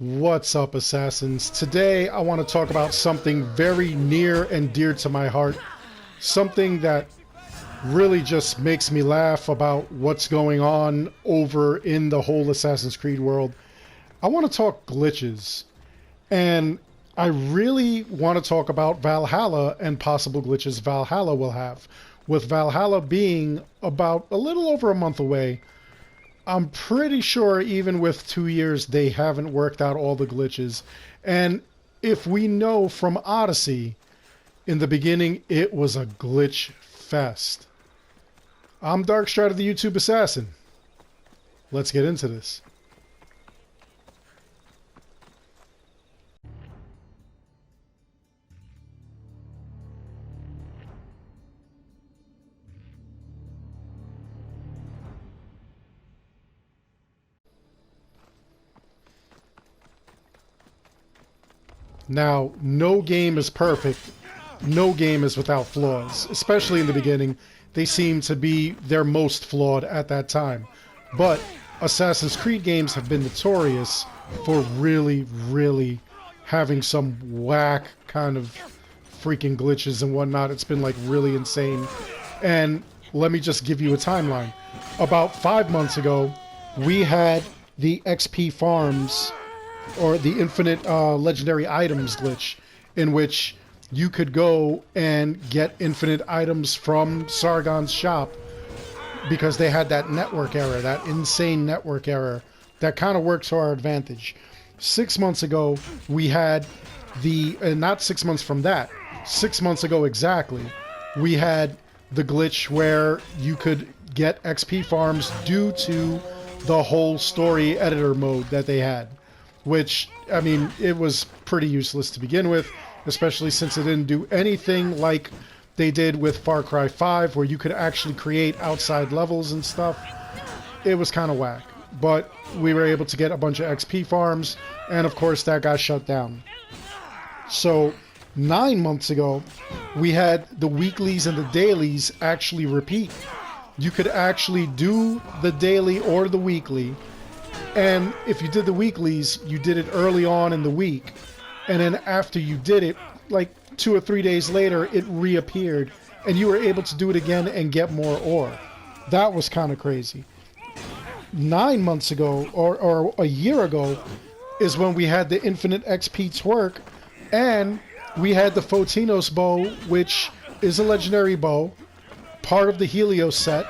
What's up, Assassins? Today I want to talk about something very near and dear to my heart. Something that really just makes me laugh about what's going on over in the whole Assassin's Creed world. I want to talk glitches. And I really want to talk about Valhalla and possible glitches Valhalla will have. With Valhalla being about a little over a month away, I'm pretty sure even with 2 years, they haven't worked out all the glitches. And if we know from Odyssey, in the beginning, it was a glitch fest. I'm Darkstrider, the YouTube Assassin. Let's get into this. Now, no game is perfect. No game is without flaws, especially in the beginning. They seem to be their most flawed at that time. But Assassin's Creed games have been notorious for really having some whack kind of freaking glitches and whatnot. It's been like really insane. And let me just give you a timeline. About 5 months ago, we had the XP farms, or the infinite legendary items glitch, in which you could go and get infinite items from Sargon's shop because they had that network error, that insane network error that kind of worked to our advantage. 6 months ago, we had not 6 months from that, 6 months ago exactly, we had the glitch where you could get XP farms due to the whole story editor mode that they had. Which, I mean, it was pretty useless to begin with, especially since it didn't do anything like they did with Far Cry 5, where you could actually create outside levels and stuff. It was kind of whack. But we were able to get a bunch of XP farms, and of course that got shut down. So, 9 months ago, we had the weeklies and the dailies actually repeat. You could actually do the daily or the weekly, and if you did the weeklies, you did it early on in the week. And then after you did it, like 2 or 3 days later, it reappeared. And you were able to do it again and get more ore. That was kind of crazy. 9 months ago, or a year ago, is when we had the infinite XP twerk. And we had the Photinos bow, which is a legendary bow, part of the Helios set.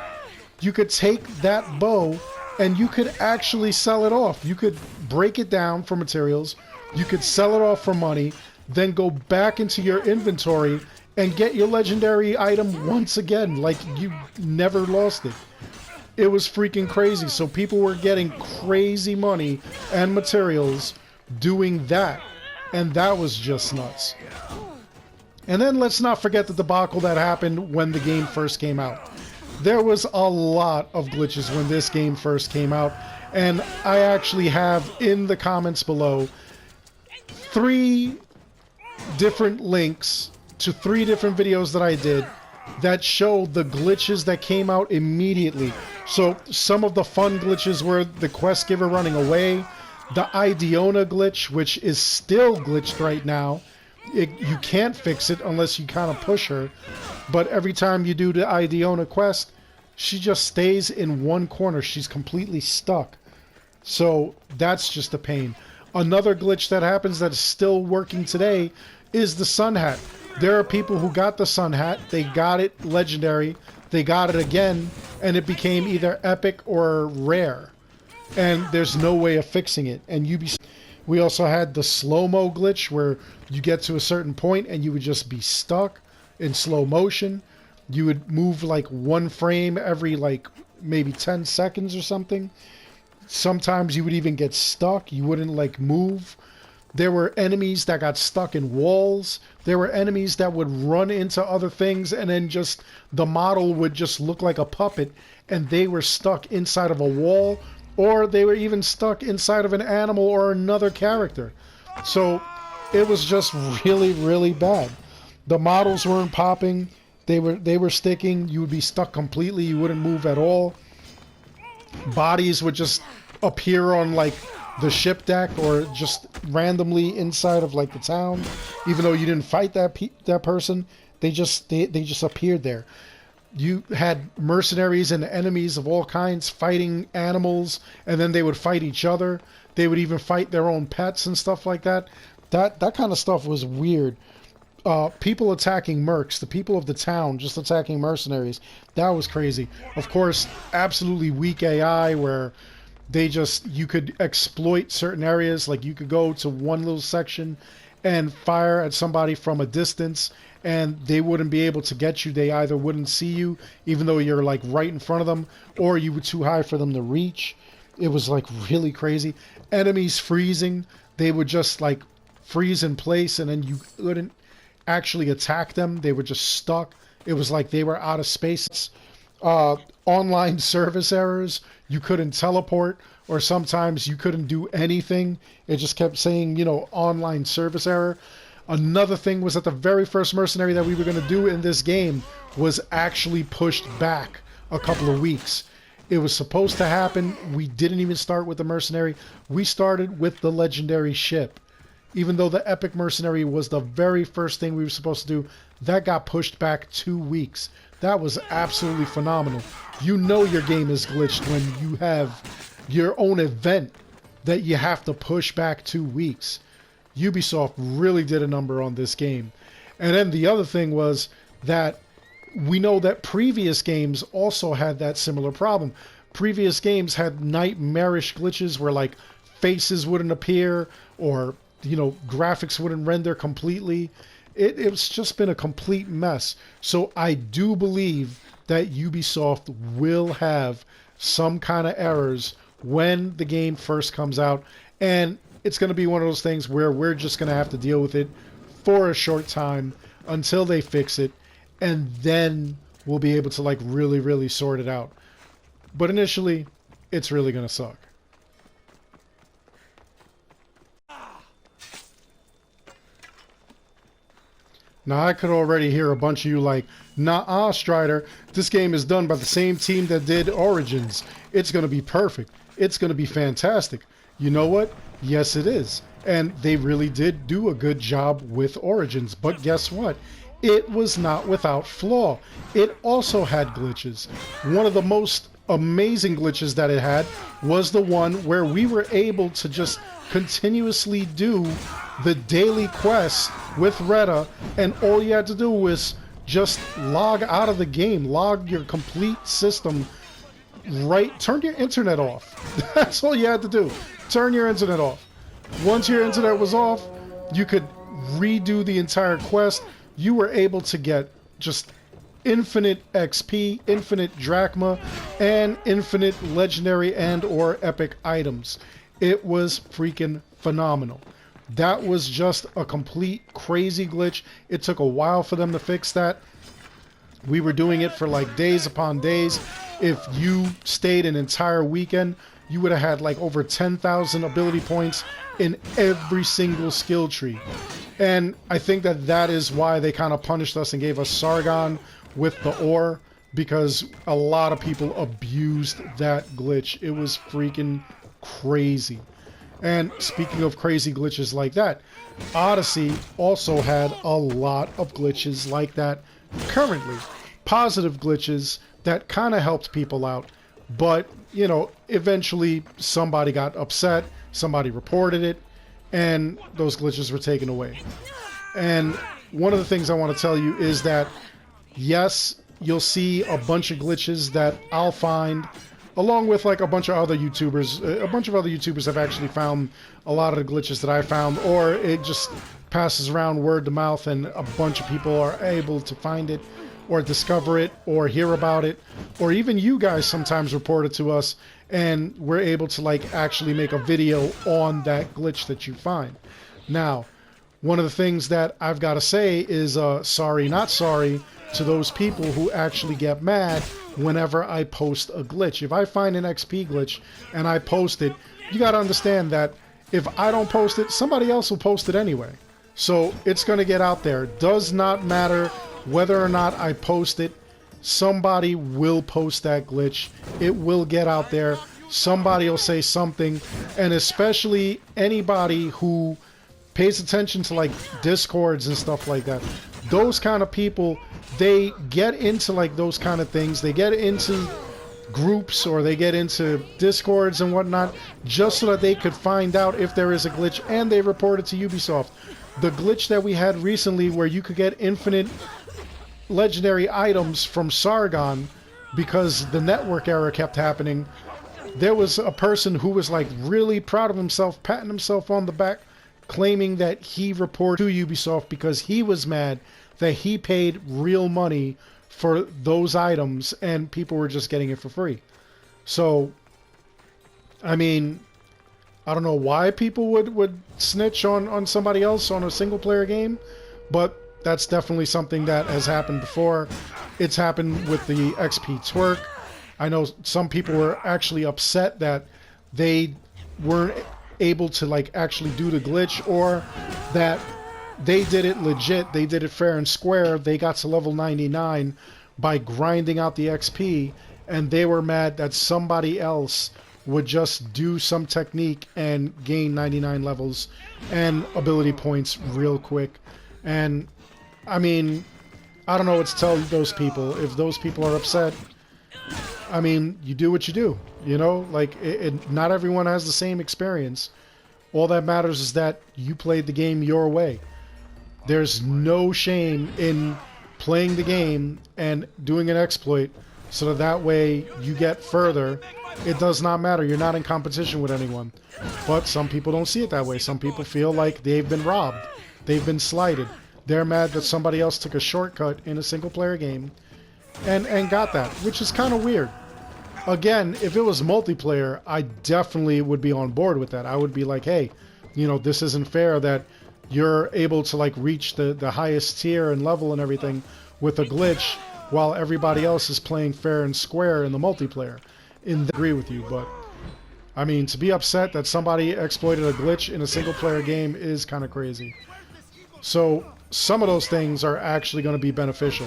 You could take that bow and you could actually sell it off. You could break it down for materials, you could sell it off for money, then go back into your inventory and get your legendary item once again, like you never lost it. It was freaking crazy. So people were getting crazy money and materials doing that, and that was just nuts. And then let's not forget the debacle that happened when the game first came out. There was a lot of glitches when this game first came out, and I actually have in the comments below 3 different links to 3 different videos that I did that show the glitches that came out immediately. So some of the fun glitches were the quest giver running away, the Idiona glitch, which is still glitched right now. You can't fix it unless you kind of push her, but every time you do the Idiona quest, she just stays in one corner. She's completely stuck. So that's just a pain. Another glitch that happens that is still working today is the sun hat. There are people who got the sun hat, they got it legendary, they got it again, and it became either epic or rare. And there's no way of fixing it. And we also had the slow-mo glitch where you get to a certain point and you would just be stuck in slow motion. You would move like 1 frame every like maybe 10 seconds or something. Sometimes you would even get stuck. You wouldn't like move. There were enemies that got stuck in walls. There were enemies that would run into other things and then just the model would just look like a puppet and they were stuck inside of a wall, or they were even stuck inside of an animal or another character. So it was just really bad. The models weren't popping. They were sticking. You would be stuck completely. You wouldn't move at all. Bodies would just appear on like the ship deck or just randomly inside of like the town, even though you didn't fight that person. They just appeared there. You had mercenaries and enemies of all kinds fighting animals, and then they would fight each other. They would even fight their own pets and stuff like that. That kind of stuff was weird. People attacking mercs, the people of the town just attacking mercenaries. That was crazy. Of course, absolutely weak AI where you could exploit certain areas. Like you could go to one little section and fire at somebody from a distance and they wouldn't be able to get you. They either wouldn't see you even though you're like right in front of them, or you were too high for them to reach. It was like really crazy. Enemies freezing. They would just like freeze in place and then you couldn't actually attack them. They were just stuck. It was like they were out of space. Online service errors. You couldn't teleport, or sometimes you couldn't do anything. It just kept saying, you know, online service error. Another thing was that the very first mercenary that we were going to do in this game was actually pushed back a couple of weeks. It was supposed to happen. We didn't even start with the mercenary. We started with the legendary ship. Even though the epic mercenary was the very first thing we were supposed to do, that got pushed back 2 weeks. That was absolutely phenomenal. You know your game is glitched when you have your own event that you have to push back 2 weeks. Ubisoft really did a number on this game. And then the other thing was that we know that previous games also had that similar problem. Previous games had nightmarish glitches where like faces wouldn't appear, or you know, graphics wouldn't render completely. It's just been a complete mess. So I do believe that Ubisoft will have some kind of errors when the game first comes out, and it's going to be one of those things where we're just going to have to deal with it for a short time until they fix it, and then we'll be able to like really sort it out. But initially, it's really going to suck. Now, I could already hear a bunch of you like, nah, Strider, this game is done by the same team that did Origins. It's going to be perfect. It's going to be fantastic. You know what? Yes, it is. And they really did do a good job with Origins. But guess what? It was not without flaw. It also had glitches. One of the most amazing glitches that it had was the one where we were able to just continuously do the daily quests with Retta, and all you had to do was just log out of the game, log your complete system, turn your internet off. That's all you had to do. Turn your internet off. Once your internet was off, you could redo the entire quest. You were able to get just infinite XP, infinite drachma, and infinite legendary and or epic items. It was freaking phenomenal. That was just a complete crazy glitch. It took a while for them to fix that. We were doing it for like days upon days. If you stayed an entire weekend, you would have had like over 10,000 ability points in every single skill tree. And I think that that is why they kind of punished us and gave us Sargon with the ore, because a lot of people abused that glitch. It was freaking crazy. And speaking of crazy glitches like that, Odyssey also had a lot of glitches like that currently. Positive glitches that kind of helped people out. But, you know, eventually somebody got upset, somebody reported it, and those glitches were taken away. And one of the things I want to tell you is that, yes, you'll see a bunch of glitches that I'll find, along with like a bunch of other YouTubers. A bunch of other YouTubers have actually found a lot of the glitches that I found, or it just passes around word to mouth and a bunch of people are able to find it or discover it or hear about it, or even you guys sometimes report it to us and we're able to like actually make a video on that glitch that you find. Now, one of the things that I've got to say is sorry, not sorry to those people who actually get mad whenever I post a glitch. If I find an XP glitch and I post it, you got to understand that if I don't post it, somebody else will post it anyway. So it's going to get out there. Does not matter whether or not I post it. Somebody will post that glitch. It will get out there. somebody will say something, and especially anybody who pays attention to like discords and stuff like that, those kind of people, they get into like those kind of things, they get into groups or they get into discords and whatnot just so that they could find out if there is a glitch, and they report it to Ubisoft. The glitch that we had recently where you could get infinite legendary items from Sargon because the network error kept happening, there was a person who was like really proud of himself, patting himself on the back, claiming that he reported to Ubisoft because he was mad that he paid real money for those items and people were just getting it for free. So, I mean, I don't know why people would snitch on somebody else on a single player game, but that's definitely something that has happened before. It's happened with the XP twerk. I know some people were actually upset that they weren't able to like actually do the glitch, or that they did it legit, they did it fair and square, they got to level 99 by grinding out the XP, and they were mad that somebody else would just do some technique and gain 99 levels and ability points real quick. And I mean, I don't know what to tell those people. If those people are upset, I mean, you do what you do, you know? Like, not everyone has the same experience. All that matters is that you played the game your way. There's no shame in playing the game and doing an exploit so that way you get further. It does not matter. You're not in competition with anyone. But some people don't see it that way. Some people feel like they've been robbed. They've been slighted. They're mad that somebody else took a shortcut in a single player game and got that, which is kind of weird. Again, if it was multiplayer, I definitely would be on board with that. I would be like, hey, you know, this isn't fair that you're able to like reach the highest tier and level and everything with a glitch while everybody else is playing fair and square in the multiplayer. Agree with you, but I mean, to be upset that somebody exploited a glitch in a single player game is kind of crazy. So some of those things are actually going to be beneficial.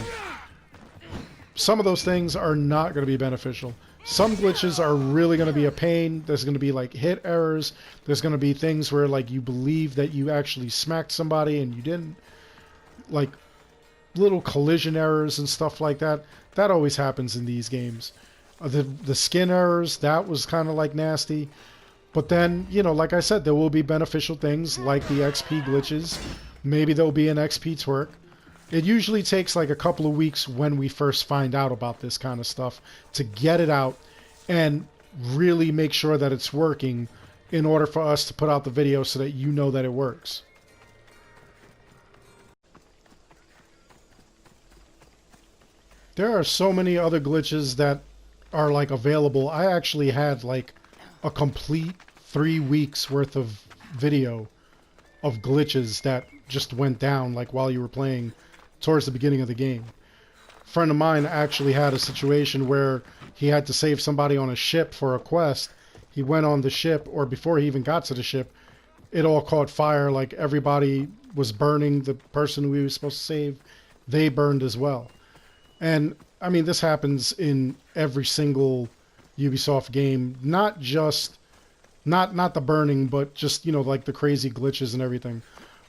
Some of those things are not going to be beneficial. Some glitches are really going to be a pain. There's going to be like hit errors. There's going to be things where like you believe that you actually smacked somebody and you didn't. Like little collision errors and stuff like that. That always happens in these games. The skin errors, that was kind of like nasty. But then, you know, like I said, there will be beneficial things like the XP glitches. Maybe there'll be an XP twerk. It usually takes like a couple of weeks when we first find out about this kind of stuff to get it out and really make sure that it's working in order for us to put out the video so that you know that it works. There are so many other glitches that are like available. I actually had like a complete 3 weeks worth of video of glitches that just went down like while you were playing towards the beginning of the game. A friend of mine actually had a situation where he had to save somebody on a ship for a quest. He went on the ship, or before he even got to the ship, it all caught fire. Like everybody was burning. The person who he was supposed to save, they burned as well. And I mean, this happens in every single Ubisoft game, not just not the burning, but just, you know, like the crazy glitches and everything.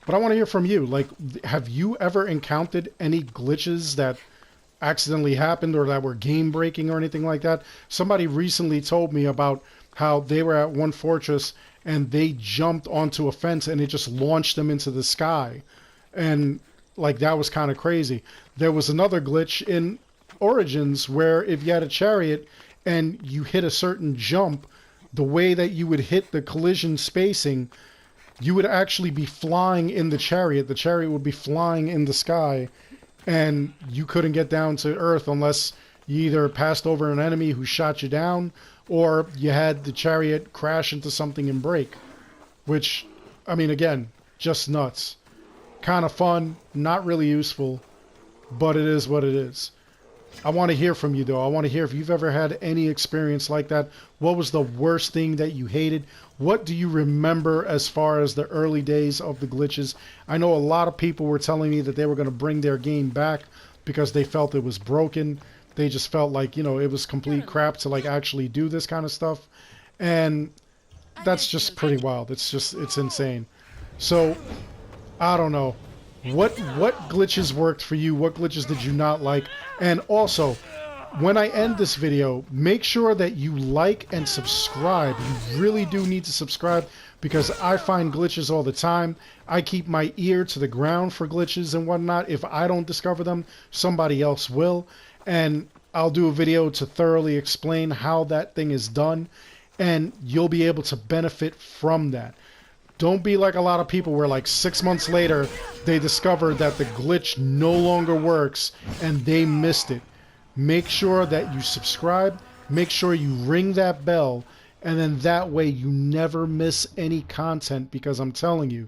But I want to hear from you. Like, have you ever encountered any glitches that accidentally happened or that were game breaking or anything like that? Somebody recently told me about how they were at one fortress and they jumped onto a fence and it just launched them into the sky. And like, that was kind of crazy. There was another glitch in Origins where if you had a chariot and you hit a certain jump, the way that you would hit the collision spacing, you would actually be flying in the chariot. The chariot would be flying in the sky, and you couldn't get down to Earth unless you either passed over an enemy who shot you down, or you had the chariot crash into something and break. Which, I mean, again, just nuts. Kind of fun, not really useful, but it is what it is. I want to hear from you, though. I want to hear if you've ever had any experience like that. What was the worst thing that you hated? What do you remember as far as the early days of the glitches? I know a lot of people were telling me that they were going to bring their game back because they felt it was broken. They just felt like, you know, it was complete crap to like actually do this kind of stuff. And that's just pretty wild. It's insane. So, I don't know. What glitches worked for you? What glitches did you not like? And also, when I end this video, make sure that you like and subscribe. You really do need to subscribe because I find glitches all the time. I keep my ear to the ground for glitches and whatnot. If I don't discover them, somebody else will. And I'll do a video to thoroughly explain how that thing is done, and you'll be able to benefit from that. Don't be like a lot of people where like 6 months later they discover that the glitch no longer works and they missed it. Make sure that you subscribe, make sure you ring that bell, and then that way you never miss any content, because I'm telling you,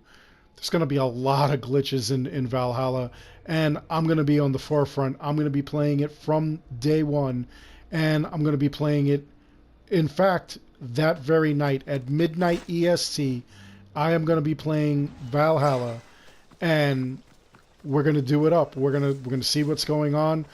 there's going to be a lot of glitches in Valhalla, and I'm going to be on the forefront. I'm going to be playing it from day one, and I'm going to be playing it, in fact, that very night at midnight EST. I am going to be playing Valhalla, and we're going to do it up. We're going to see what's going on.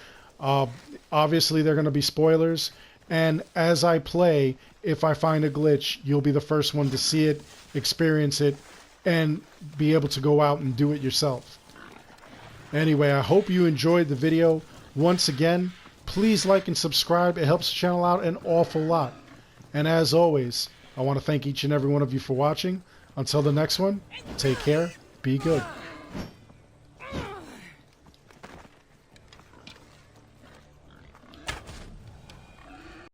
Obviously, there are going to be spoilers, and as I play, if I find a glitch, you'll be the first one to see it, experience it, and be able to go out and do it yourself. Anyway, I hope you enjoyed the video. Once again, please like and subscribe. It helps the channel out an awful lot. And as always, I want to thank each and every one of you for watching. Until the next one, take care, be good.